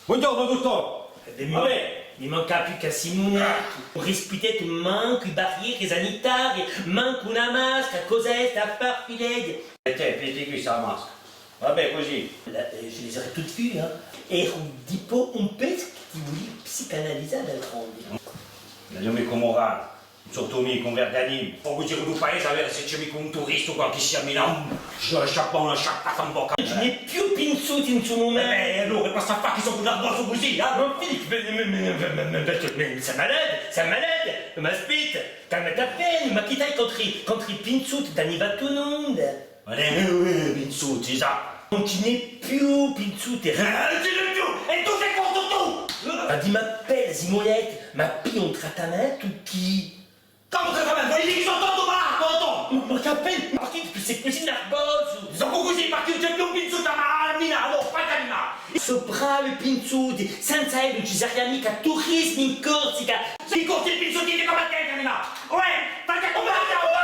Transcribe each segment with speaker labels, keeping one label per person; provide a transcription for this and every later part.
Speaker 1: Buongiorno, dottore.
Speaker 2: Vabbè, mi manca più che Simone. Rispettate, manco i barriere sanitarie, manco una maschera, cos'è sta farfilade?
Speaker 1: E te, metti qui sta maschera. Vabbè, così.
Speaker 2: Je les aurais toutes vues, hein. Ero tipo un pezzo che ti volevi psicanalizzare d'altronde.
Speaker 1: Io mica morale. Sotto mica un verganino. Poi giro del paese a vedere se c'è mica un turista o qualche si ammina. Je sciappa una sciappata un po'.
Speaker 2: Je n'ai più pinzuti in suo momento.
Speaker 1: Allora, basta fare che sono un arboso così, eh?
Speaker 2: Non Philippe, mais c'est malade, ma aspetta, calme ta peine, ma chi t'hai contro i pinzuti d'Aniva Tunund?
Speaker 1: Pinzuti, sa.
Speaker 2: Non ci n'è più pinzuti,
Speaker 1: Non ce n'è più! E tu sei contro tu!
Speaker 2: ma di m'appelle Simolette, ma più un trattamento chi?
Speaker 1: Come trattamento? Vuoi dire che sono tonto malato,
Speaker 2: Ma che appelle? Ma che sei così nervoso?
Speaker 1: sono così perché non c'è più un pinzuta a Milano, fai camminare!
Speaker 2: So bravi pinzuti, senza lui non ci sarebbe mica turismo in Corsica.
Speaker 1: Si corti il pinzutino come te, camminare! Uè, fai che come andiamo,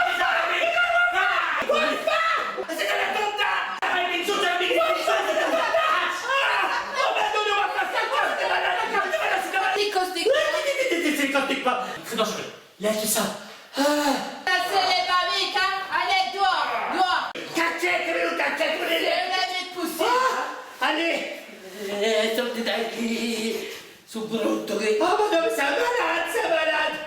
Speaker 1: siete la tonta! Fai il pinzuto e mi dici
Speaker 2: T'écoutes pas. Non, je laisse ça. Ah.
Speaker 3: C'est les babiques, hein? Allez, dehors!
Speaker 1: Cacciatemi, cacciatemi!
Speaker 3: Levez de pousser!
Speaker 2: Allez. Sortez daqui. Su brutto che...
Speaker 1: Oh, ma dove sei malazza, malazza!